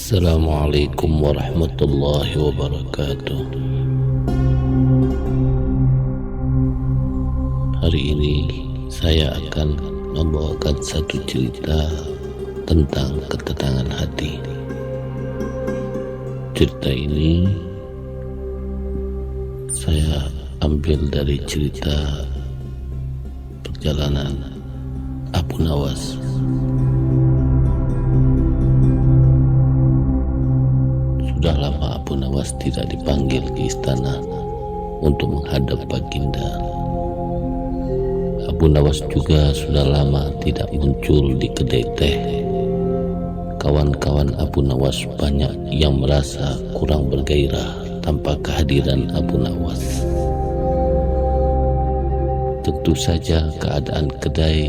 Assalamualaikum warahmatullahi wabarakatuh. Hari ini saya akan membawakan satu cerita tentang ketenangan hati. Cerita ini saya ambil dari cerita perjalanan Abu Nawas. Sudah lama Abu Nawas tidak dipanggil ke istana untuk menghadap baginda. Abu Nawas juga sudah lama tidak muncul di kedai teh. Kawan-kawan Abu Nawas banyak yang merasa kurang bergairah tanpa kehadiran Abu Nawas. Tentu saja keadaan kedai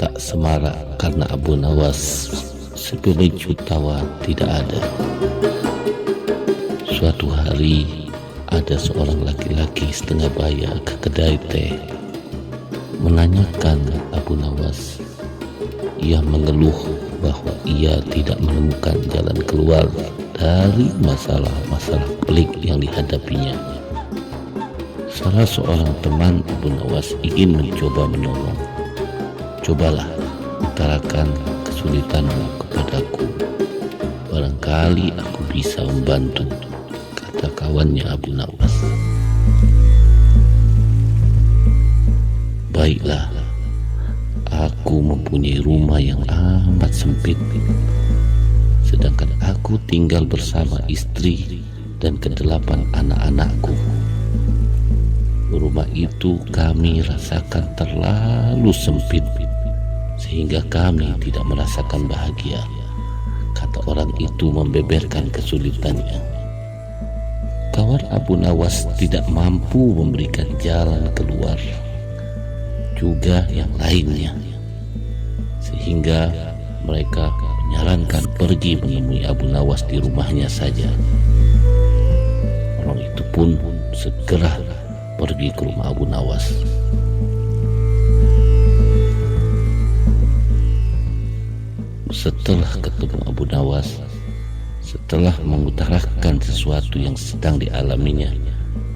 tak semarak karena Abu Nawas sebagai jutawan tidak ada. Suatu hari ada seorang laki-laki setengah baya ke kedai teh menanyakan Abu Nawas. Ia mengeluh bahwa ia tidak menemukan jalan keluar dari masalah-masalah pelik yang dihadapinya. Salah seorang teman Abu Nawas ingin mencoba menolong. Cobalah utarakan kesulitanmu kepadaku. Barangkali aku bisa membantu, kata kawannya Abu Nawas. Baiklah, aku mempunyai rumah yang amat sempit, sedangkan aku tinggal bersama istri dan kedelapan anak-anakku. Rumah itu kami rasakan terlalu sempit sehingga kami tidak merasakan bahagia, kata orang itu membeberkan kesulitannya. Kawan Abu Nawas tidak mampu memberikan jalan keluar, juga yang lainnya, sehingga mereka menyarankan pergi menemui Abu Nawas di rumahnya saja. Orang itu pun segera pergi ke rumah Abu Nawas. Setelah ketemu Abu Nawas, setelah mengutarakan sesuatu yang sedang dialaminya,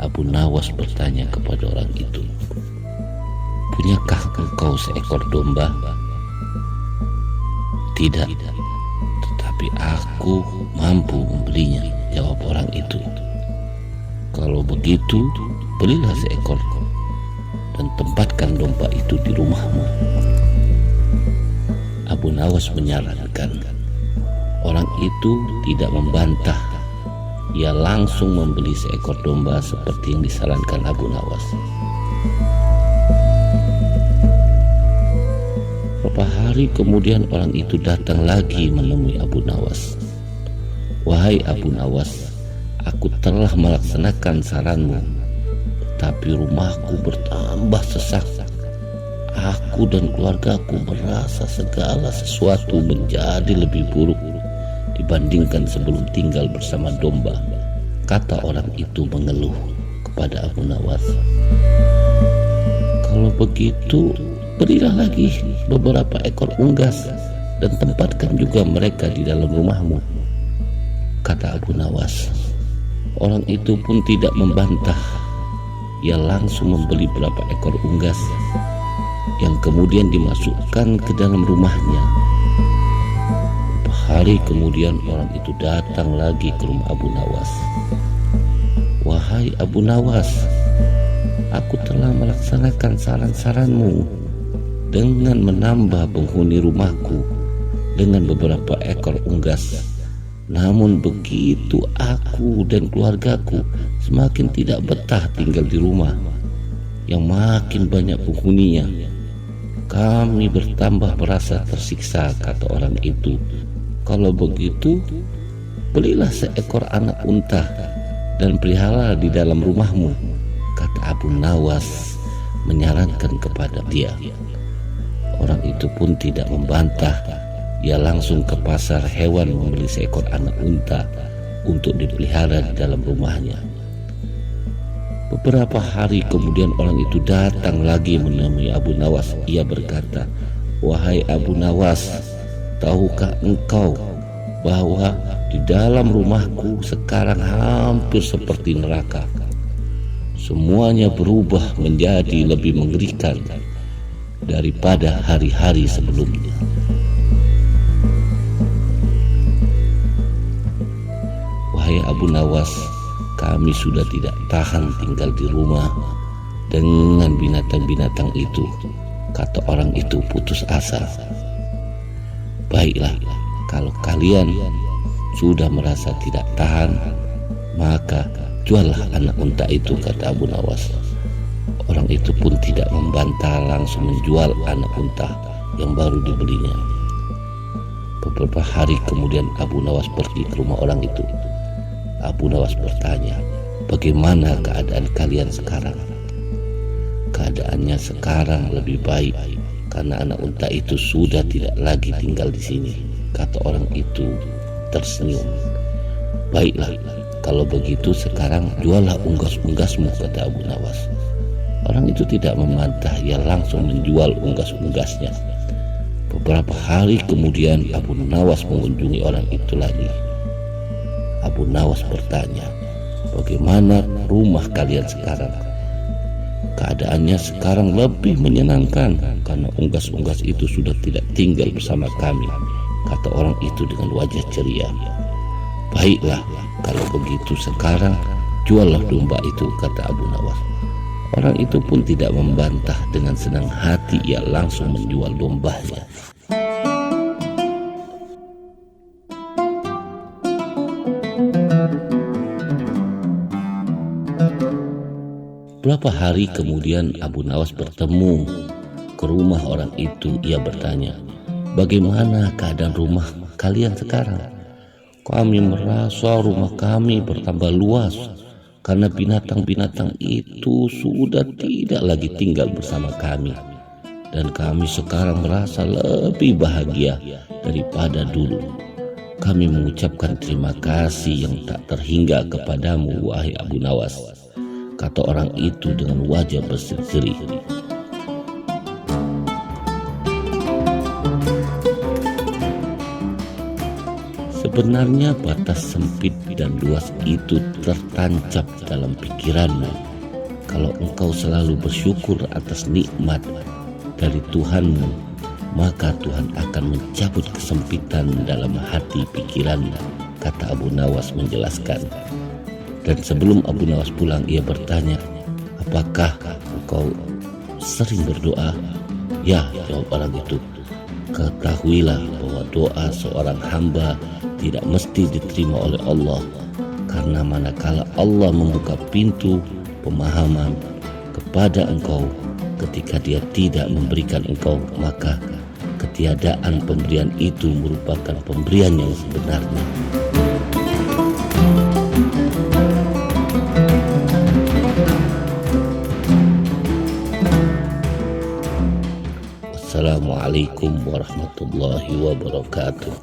Abu Nawas bertanya kepada orang itu, "Punyakah engkau seekor domba?" "Tidak, tetapi aku mampu membelinya," jawab orang itu. "Kalau begitu, belilah seekor dan tempatkan domba itu di rumahmu." Abu Nawas menyarankan. Orang itu tidak membantah. Ia langsung membeli seekor domba seperti yang disarankan Abu Nawas. Beberapa hari kemudian orang itu datang lagi menemui Abu Nawas. "Wahai Abu Nawas, aku telah melaksanakan saranmu, tapi rumahku bertambah sesak. Aku dan keluargaku merasa segala sesuatu menjadi lebih buruk dibandingkan sebelum tinggal bersama domba," kata orang itu mengeluh kepada Abu Nawas. "Kalau begitu, berilah lagi beberapa ekor unggas dan tempatkan juga mereka di dalam rumahmu," kata Abu Nawas. Orang itu pun tidak membantah. Ia langsung membeli beberapa ekor unggas yang kemudian dimasukkan ke dalam rumahnya. Beberapa hari kemudian orang itu datang lagi ke rumah Abu Nawas. "Wahai Abu Nawas, aku telah melaksanakan saran-saranmu dengan menambah penghuni rumahku dengan beberapa ekor unggas. Namun begitu aku dan keluargaku semakin tidak betah tinggal di rumah yang makin banyak penghuninya. Kami bertambah merasa tersiksa," kata orang itu. "Kalau begitu, belilah seekor anak unta dan pelihara di dalam rumahmu," kata Abu Nawas menyarankan kepada dia. Orang itu pun tidak membantah. Ia langsung ke pasar hewan membeli seekor anak unta untuk dipelihara di dalam rumahnya. Beberapa hari kemudian orang itu datang lagi menemui Abu Nawas. Ia berkata, "Wahai Abu Nawas, tahukah engkau bahwa Di dalam rumahku sekarang hampir seperti neraka. Semuanya berubah menjadi lebih mengerikan daripada hari-hari sebelumnya. Wahai Abu Nawas, kami sudah tidak tahan tinggal di rumah dengan binatang-binatang itu, kata orang itu putus asa. Baiklah, kalau kalian sudah merasa tidak tahan, maka juallah anak unta itu, kata Abu Nawas. Orang itu pun tidak membantah, langsung menjual anak unta yang baru dibelinya. Beberapa hari kemudian Abu Nawas pergi ke rumah orang itu. Abu Nawas bertanya, bagaimana keadaan kalian sekarang? Keadaannya sekarang lebih baik karena anak unta itu sudah tidak lagi tinggal di sini, kata orang itu tersenyum. Baiklah, kalau begitu sekarang juallah unggas-unggasmu, kata Abu Nawas. Orang itu tidak membantah, ia langsung menjual unggas-unggasnya. Beberapa hari kemudian Abu Nawas mengunjungi orang itu lagi. Abu Nawas bertanya, bagaimana rumah kalian sekarang? Keadaannya sekarang lebih menyenangkan karena unggas-unggas itu sudah tidak tinggal bersama kami, kata orang itu dengan wajah ceria. Baiklah, kalau begitu sekarang juallah domba itu, kata Abu Nawas. Orang itu pun tidak membantah, dengan senang hati ia langsung menjual dombanya. Beberapa hari kemudian Abu Nawas bertemu ke rumah orang itu. Ia bertanya, bagaimana keadaan rumah kalian sekarang? Kami merasa rumah kami bertambah luas karena binatang-binatang itu sudah tidak lagi tinggal bersama kami. Dan kami sekarang merasa lebih bahagia daripada dulu. Kami mengucapkan terima kasih yang tak terhingga kepadamu, wahai Abu Nawas, kata orang itu dengan wajah berseri-seri. Sebenarnya batas sempit dan luas itu tertancap dalam pikiranmu. Kalau engkau selalu bersyukur atas nikmat dari Tuhanmu, maka Tuhan akan mencabut kesempitan dalam hati pikiranmu, kata Abu Nawas menjelaskan. Dan sebelum Abu Nawas pulang, ia bertanya, apakah engkau sering berdoa? Ya, jawab orang itu. Ketahuilah bahwa doa seorang hamba tidak mesti diterima oleh Allah, karena manakala Allah membuka pintu pemahaman kepada engkau ketika Dia tidak memberikan engkau, maka ketiadaan pemberian itu merupakan pemberian yang sebenarnya. Assalamualaikum warahmatullahi wabarakatuh.